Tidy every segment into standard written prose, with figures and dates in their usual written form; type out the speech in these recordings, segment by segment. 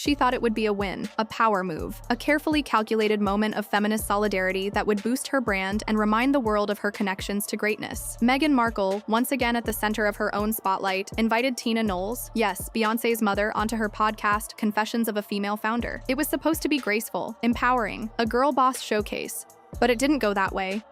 she thought it would be a win, a power move, a carefully calculated moment of feminist solidarity that would boost her brand and remind the world of her connections to greatness. Meghan Markle, once again at the center of her own spotlight, invited Tina Knowles, yes, Beyoncé's mother, onto her podcast, Confessions of a Female Founder. It was supposed to be graceful, empowering, a girl boss showcase, but it didn't go that way.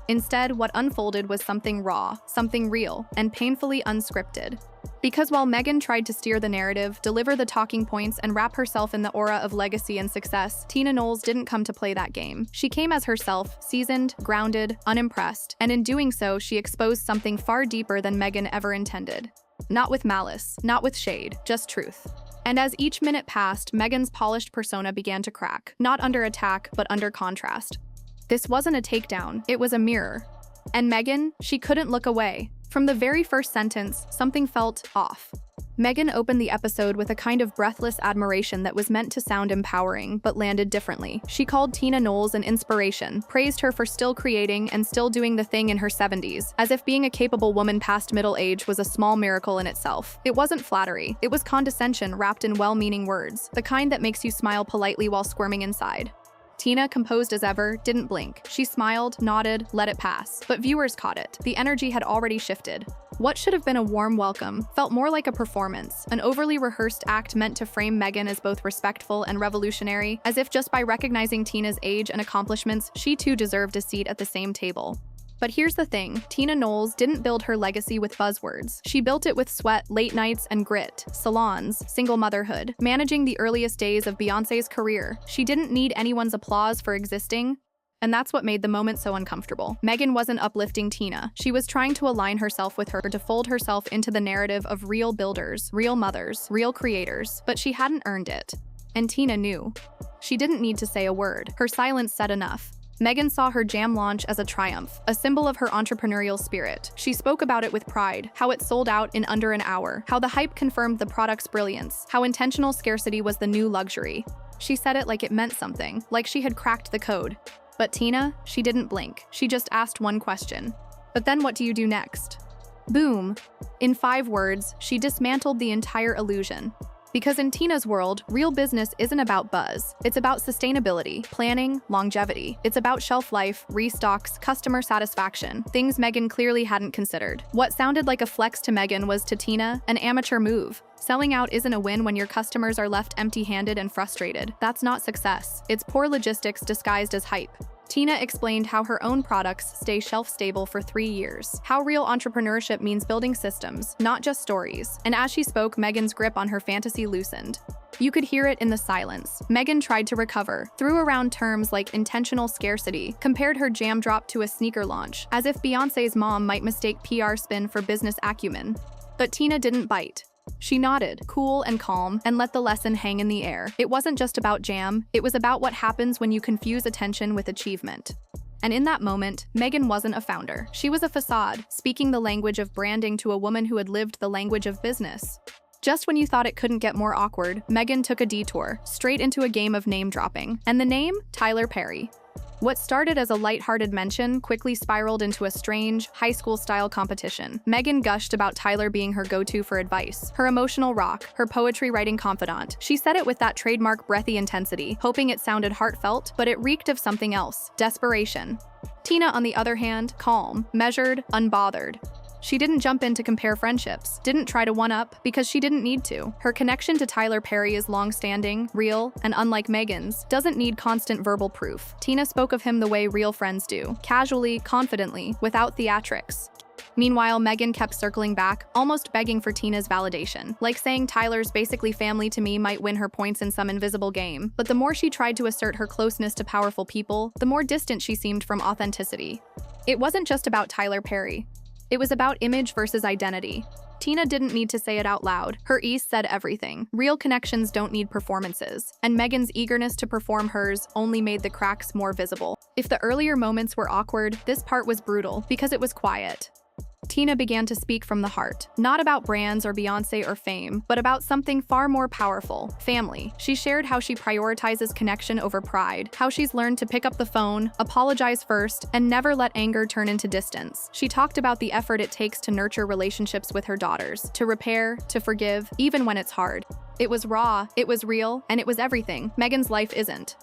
Instead, what unfolded was something raw, something real, and painfully unscripted. Because while Meghan tried to steer the narrative, deliver the talking points, and wrap herself in the aura of legacy and success, Tina Knowles didn't come to play that game. She came as herself, seasoned, grounded, unimpressed, and in doing so, she exposed something far deeper than Meghan ever intended. Not with malice, not with shade, just truth. And as each minute passed, Meghan's polished persona began to crack, not under attack, but under contrast. This wasn't a takedown, it was a mirror. And Meghan, she couldn't look away. From the very first sentence, something felt off. Meghan opened the episode with a kind of breathless admiration that was meant to sound empowering, but landed differently. She called Tina Knowles an inspiration, praised her for still creating and still doing the thing in her 70s, as if being a capable woman past middle age was a small miracle in itself. It wasn't flattery, it was condescension wrapped in well-meaning words, the kind that makes you smile politely while squirming inside. Tina, composed as ever, didn't blink. She smiled, nodded, let it pass. But viewers caught it. The energy had already shifted. What should have been a warm welcome felt more like a performance, an overly rehearsed act meant to frame Meghan as both respectful and revolutionary, as if just by recognizing Tina's age and accomplishments, she too deserved a seat at the same table. But here's the thing, Tina Knowles didn't build her legacy with buzzwords. She built it with sweat, late nights, and grit, salons, single motherhood, managing the earliest days of Beyoncé's career. She didn't need anyone's applause for existing, and that's what made the moment so uncomfortable. Meghan wasn't uplifting Tina. She was trying to align herself with her, to fold herself into the narrative of real builders, real mothers, real creators, but she hadn't earned it. And Tina knew. She didn't need to say a word. Her silence said enough. Meghan saw her jam launch as a triumph, a symbol of her entrepreneurial spirit. She spoke about it with pride, how it sold out in under an hour, how the hype confirmed the product's brilliance, how intentional scarcity was the new luxury. She said it like it meant something, like she had cracked the code. But Tina, she didn't blink. She just asked one question. But then what do you do next? Boom. In 5 words, she dismantled the entire illusion. Because in Tina's world, real business isn't about buzz. It's about sustainability, planning, longevity. It's about shelf life, restocks, customer satisfaction, things Meghan clearly hadn't considered. What sounded like a flex to Meghan was to Tina an amateur move. Selling out isn't a win when your customers are left empty-handed and frustrated. That's not success. It's poor logistics disguised as hype. Tina explained how her own products stay shelf-stable for 3 years, how real entrepreneurship means building systems, not just stories. And as she spoke, Meghan's grip on her fantasy loosened. You could hear it in the silence. Meghan tried to recover, threw around terms like intentional scarcity, compared her jam drop to a sneaker launch, as if Beyoncé's mom might mistake PR spin for business acumen. But Tina didn't bite. She nodded, cool and calm, and let the lesson hang in the air. It wasn't just about jam, it was about what happens when you confuse attention with achievement. And in that moment, Meghan wasn't a founder. She was a facade, speaking the language of branding to a woman who had lived the language of business. Just when you thought it couldn't get more awkward, Meghan took a detour, straight into a game of name-dropping. And the name? Tyler Perry. What started as a lighthearted mention quickly spiraled into a strange, high school-style competition. Meghan gushed about Tyler being her go-to for advice, her emotional rock, her poetry-writing confidant. She said it with that trademark breathy intensity, hoping it sounded heartfelt, but it reeked of something else, desperation. Tina, on the other hand, calm, measured, unbothered. She didn't jump in to compare friendships, didn't try to one-up, because she didn't need to. Her connection to Tyler Perry is long-standing, real, and unlike Meghan's, doesn't need constant verbal proof. Tina spoke of him the way real friends do, casually, confidently, without theatrics. Meanwhile, Meghan kept circling back, almost begging for Tina's validation, like saying Tyler's basically family to me might win her points in some invisible game. But the more she tried to assert her closeness to powerful people, the more distant she seemed from authenticity. It wasn't just about Tyler Perry. It was about image versus identity. Tina didn't need to say it out loud. Her ease said everything. Real connections don't need performances. And Meghan's eagerness to perform hers only made the cracks more visible. If the earlier moments were awkward, this part was brutal because it was quiet. Tina began to speak from the heart, not about brands or Beyoncé or fame, but about something far more powerful, family. She shared how she prioritizes connection over pride, how she's learned to pick up the phone, apologize first, and never let anger turn into distance. She talked about the effort it takes to nurture relationships with her daughters, to repair, to forgive, even when it's hard. It was raw, it was real, and it was everything Meghan's life isn't.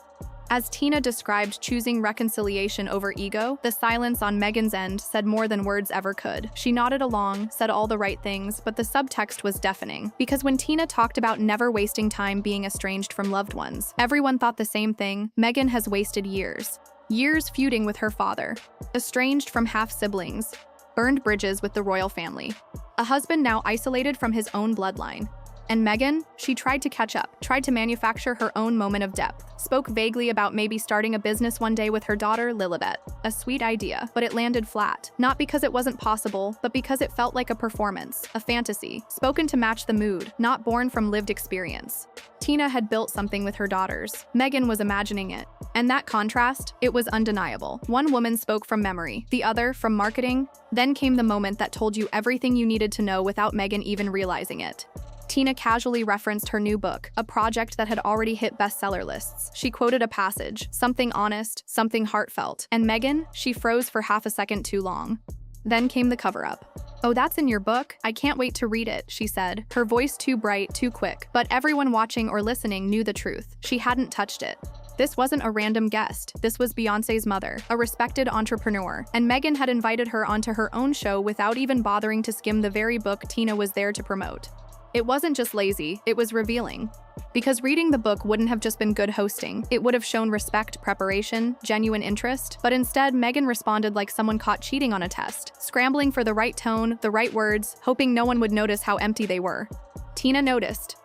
As Tina described choosing reconciliation over ego, the silence on Meghan's end said more than words ever could. She nodded along, said all the right things, but the subtext was deafening. Because when Tina talked about never wasting time being estranged from loved ones, everyone thought the same thing. Meghan has wasted years. Years feuding with her father. Estranged from half-siblings. Burned bridges with the royal family. A husband now isolated from his own bloodline. And Meghan, she tried to catch up, tried to manufacture her own moment of depth, spoke vaguely about maybe starting a business one day with her daughter, Lilibet. A sweet idea, but it landed flat. Not because it wasn't possible, but because it felt like a performance, a fantasy, spoken to match the mood, not born from lived experience. Tina had built something with her daughters. Meghan was imagining it. And that contrast, it was undeniable. One woman spoke from memory, the other from marketing. Then came the moment that told you everything you needed to know without Meghan even realizing it. Tina casually referenced her new book, a project that had already hit bestseller lists. She quoted a passage, something honest, something heartfelt. And Meghan, she froze for half a second too long. Then came the cover-up. "Oh, that's in your book? I can't wait to read it," she said, her voice too bright, too quick. But everyone watching or listening knew the truth. She hadn't touched it. This wasn't a random guest. This was Beyoncé's mother, a respected entrepreneur, and Meghan had invited her onto her own show without even bothering to skim the very book Tina was there to promote. It wasn't just lazy, it was revealing. Because reading the book wouldn't have just been good hosting, it would have shown respect, preparation, genuine interest, but instead Meghan responded like someone caught cheating on a test, scrambling for the right tone, the right words, hoping no one would notice how empty they were. Tina noticed.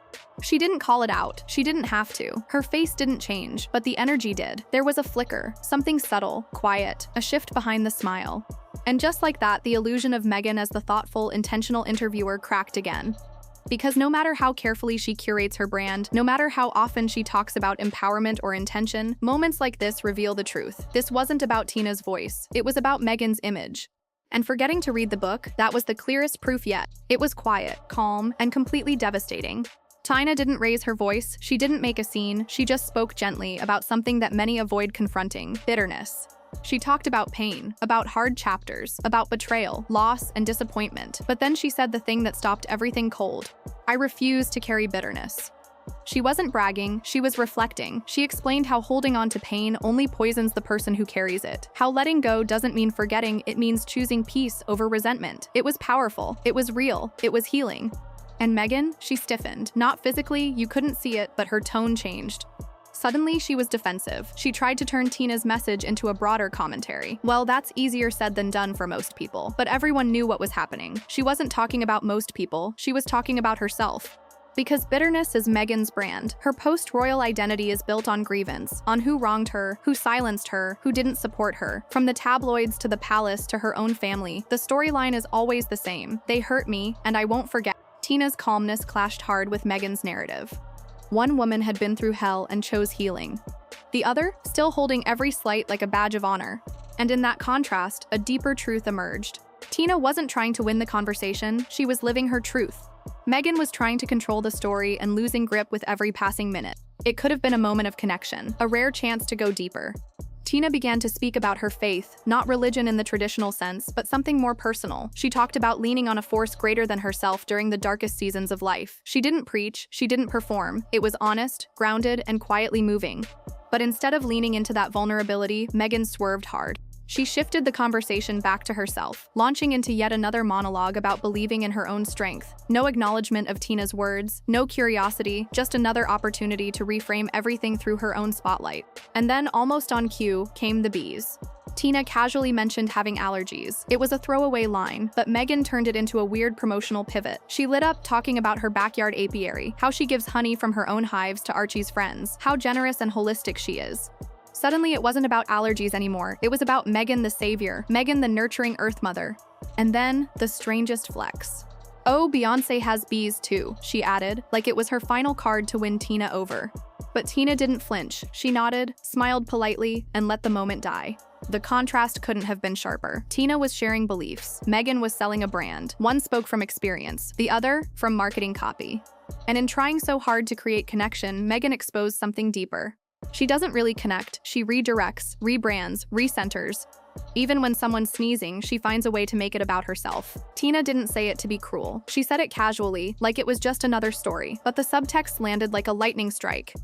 She didn't call it out, she didn't have to. Her face didn't change, but the energy did. There was a flicker, something subtle, quiet, a shift behind the smile. And just like that, the illusion of Meghan as the thoughtful, intentional interviewer cracked again. Because no matter how carefully she curates her brand, no matter how often she talks about empowerment or intention, moments like this reveal the truth. This wasn't about Tina's voice, it was about Meghan's image. And forgetting to read the book, that was the clearest proof yet. It was quiet, calm, and completely devastating. Tina didn't raise her voice, she didn't make a scene, she just spoke gently about something that many avoid confronting: bitterness. She talked about pain, about hard chapters, about betrayal, loss, and disappointment. But then she said the thing that stopped everything cold. "I refuse to carry bitterness." She wasn't bragging, she was reflecting. She explained how holding on to pain only poisons the person who carries it. How letting go doesn't mean forgetting, it means choosing peace over resentment. It was powerful, it was real, it was healing. And Meghan, she stiffened. Not physically, you couldn't see it, but her tone changed. Suddenly, she was defensive. She tried to turn Tina's message into a broader commentary. Well, that's easier said than done for most people, but everyone knew what was happening. She wasn't talking about most people, she was talking about herself. Because bitterness is Meghan's brand. Her post-royal identity is built on grievance, on who wronged her, who silenced her, who didn't support her. From the tabloids to the palace to her own family, the storyline is always the same. They hurt me, and I won't forget. Tina's calmness clashed hard with Meghan's narrative. One woman had been through hell and chose healing. The other, still holding every slight like a badge of honor. And in that contrast, a deeper truth emerged. Tina wasn't trying to win the conversation, she was living her truth. Meghan was trying to control the story and losing grip with every passing minute. It could have been a moment of connection, a rare chance to go deeper. Tina began to speak about her faith, not religion in the traditional sense, but something more personal. She talked about leaning on a force greater than herself during the darkest seasons of life. She didn't preach, she didn't perform. It was honest, grounded, and quietly moving. But instead of leaning into that vulnerability, Meghan swerved hard. She shifted the conversation back to herself, launching into yet another monologue about believing in her own strength. No acknowledgement of Tina's words, no curiosity, just another opportunity to reframe everything through her own spotlight. And then, almost on cue, came the bees. Tina casually mentioned having allergies. It was a throwaway line, but Meghan turned it into a weird promotional pivot. She lit up talking about her backyard apiary, how she gives honey from her own hives to Archie's friends, how generous and holistic she is. Suddenly, it wasn't about allergies anymore. It was about Meghan the savior, Meghan the nurturing Earth Mother. And then, the strangest flex. "Oh, Beyoncé has bees too," she added, like it was her final card to win Tina over. But Tina didn't flinch. She nodded, smiled politely, and let the moment die. The contrast couldn't have been sharper. Tina was sharing beliefs. Meghan was selling a brand. One spoke from experience, the other from marketing copy. And in trying so hard to create connection, Meghan exposed something deeper. She doesn't really connect, she redirects, rebrands, recenters. Even when someone's sneezing, she finds a way to make it about herself. Tina didn't say it to be cruel. She said it casually, like it was just another story, but the subtext landed like a lightning strike.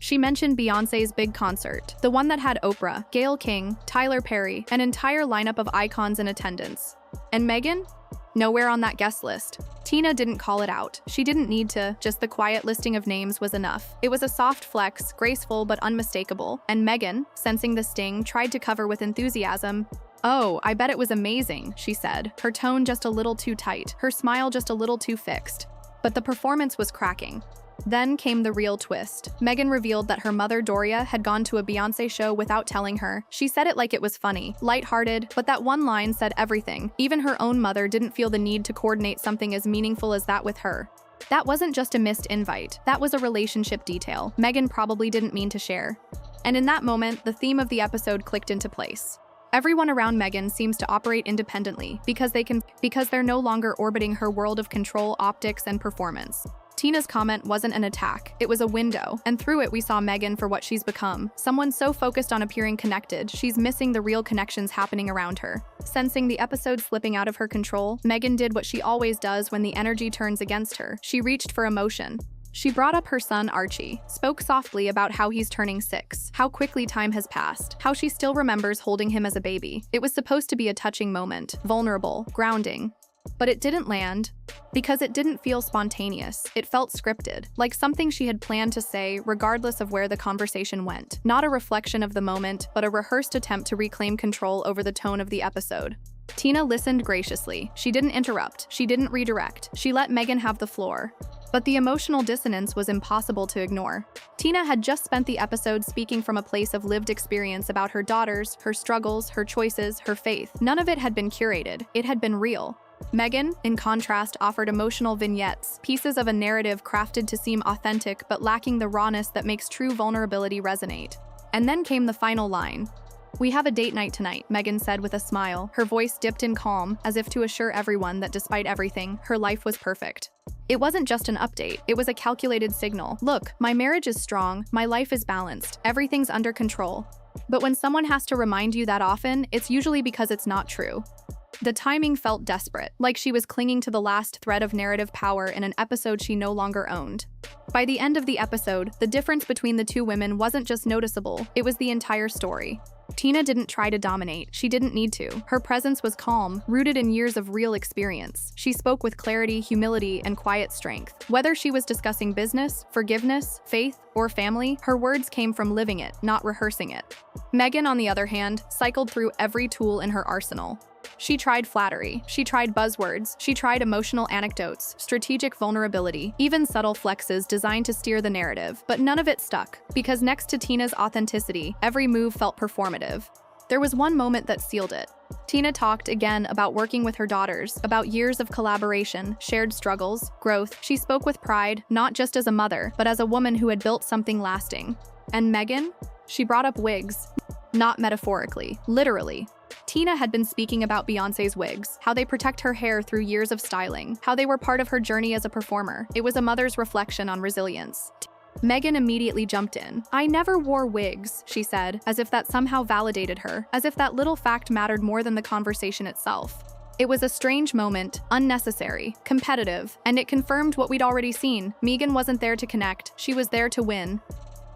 She mentioned Beyoncé's big concert, the one that had Oprah, Gayle King, Tyler Perry, an entire lineup of icons in attendance. And Meghan? Nowhere on that guest list. Tina didn't call it out. She didn't need to, just the quiet listing of names was enough. It was a soft flex, graceful but unmistakable, and Meghan, sensing the sting, tried to cover with enthusiasm. "Oh, I bet it was amazing," she said, her tone just a little too tight, her smile just a little too fixed. But the performance was cracking. Then came the real twist. Meghan revealed that her mother, Doria, had gone to a Beyoncé show without telling her. She said it like it was funny, lighthearted, but that one line said everything. Even her own mother didn't feel the need to coordinate something as meaningful as that with her. That wasn't just a missed invite. That was a relationship detail Meghan probably didn't mean to share. And in that moment, the theme of the episode clicked into place. Everyone around Meghan seems to operate independently because they're no longer orbiting her world of control, optics, and performance. Tina's comment wasn't an attack, it was a window, and through it we saw Meghan for what she's become, someone so focused on appearing connected, she's missing the real connections happening around her. Sensing the episode slipping out of her control, Meghan did what she always does when the energy turns against her. She reached for emotion. She brought up her son Archie, spoke softly about how he's turning 6, how quickly time has passed, how she still remembers holding him as a baby. It was supposed to be a touching moment, vulnerable, grounding. But it didn't land, because it didn't feel spontaneous. It felt scripted, like something she had planned to say regardless of where the conversation went. Not a reflection of the moment, but a rehearsed attempt to reclaim control over the tone of the episode. Tina listened graciously. She didn't interrupt, she didn't redirect, she let Meghan have the floor. But the emotional dissonance was impossible to ignore. Tina had just spent the episode speaking from a place of lived experience about her daughters, her struggles, her choices, her faith. None of it had been curated, it had been real. Meghan, in contrast, offered emotional vignettes, pieces of a narrative crafted to seem authentic but lacking the rawness that makes true vulnerability resonate. And then came the final line. "We have a date night tonight," Meghan said with a smile, her voice dipped in calm, as if to assure everyone that despite everything, her life was perfect. It wasn't just an update, it was a calculated signal. "Look, my marriage is strong, my life is balanced, everything's under control." But when someone has to remind you that often, it's usually because it's not true. The timing felt desperate, like she was clinging to the last thread of narrative power in an episode she no longer owned. By the end of the episode, the difference between the two women wasn't just noticeable, it was the entire story. Tina didn't try to dominate, she didn't need to. Her presence was calm, rooted in years of real experience. She spoke with clarity, humility, and quiet strength. Whether she was discussing business, forgiveness, faith, or family, her words came from living it, not rehearsing it. Meghan, on the other hand, cycled through every tool in her arsenal. She tried flattery, she tried buzzwords, she tried emotional anecdotes, strategic vulnerability, even subtle flexes designed to steer the narrative, but none of it stuck, because next to Tina's authenticity, every move felt performative. There was one moment that sealed it. Tina talked again about working with her daughters, about years of collaboration, shared struggles, growth. She spoke with pride, not just as a mother, but as a woman who had built something lasting. And Meghan? She brought up wigs. Not metaphorically, literally. Tina had been speaking about Beyoncé's wigs, how they protect her hair through years of styling, how they were part of her journey as a performer. It was a mother's reflection on resilience. Meghan immediately jumped in. "I never wore wigs," she said, as if that somehow validated her, as if that little fact mattered more than the conversation itself. It was a strange moment, unnecessary, competitive, and it confirmed what we'd already seen. Meghan wasn't there to connect, she was there to win.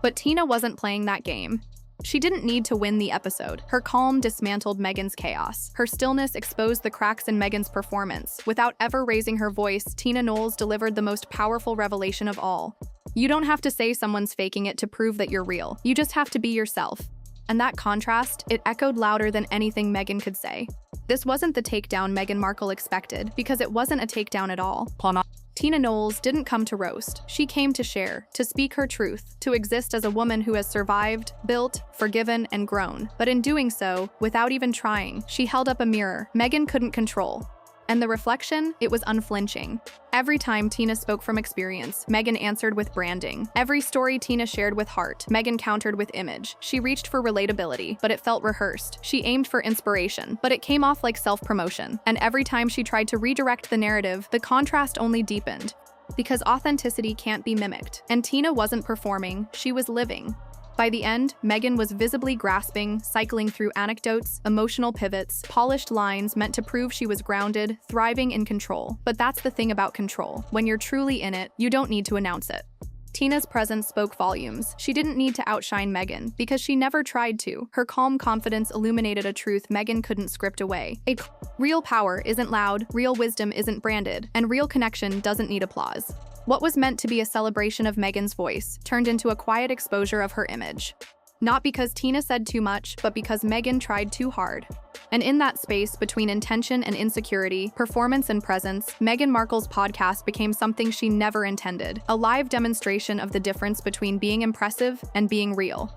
But Tina wasn't playing that game. She didn't need to win the episode. Her calm dismantled Meghan's chaos. Her stillness exposed the cracks in Meghan's performance. Without ever raising her voice, Tina Knowles delivered the most powerful revelation of all. You don't have to say someone's faking it to prove that you're real. You just have to be yourself. And that contrast, it echoed louder than anything Meghan could say. This wasn't the takedown Meghan Markle expected, because it wasn't a takedown at all. Tina Knowles didn't come to roast. She came to share, to speak her truth, to exist as a woman who has survived, built, forgiven, and grown. But in doing so, without even trying, she held up a mirror Meghan couldn't control. And the reflection, it was unflinching. Every time Tina spoke from experience, Meghan answered with branding. Every story Tina shared with heart, Meghan countered with image. She reached for relatability, but it felt rehearsed. She aimed for inspiration, but it came off like self-promotion. And every time she tried to redirect the narrative, the contrast only deepened. Because authenticity can't be mimicked. And Tina wasn't performing, she was living. By the end, Meghan was visibly grasping, cycling through anecdotes, emotional pivots, polished lines meant to prove she was grounded, thriving in control. But that's the thing about control. When you're truly in it, you don't need to announce it. Tina's presence spoke volumes. She didn't need to outshine Meghan, because she never tried to. Her calm confidence illuminated a truth Meghan couldn't script away. Real power isn't loud, real wisdom isn't branded, and real connection doesn't need applause. What was meant to be a celebration of Meghan's voice turned into a quiet exposure of her image. Not because Tina said too much, but because Meghan tried too hard. And in that space between intention and insecurity, performance and presence, Meghan Markle's podcast became something she never intended, a live demonstration of the difference between being impressive and being real.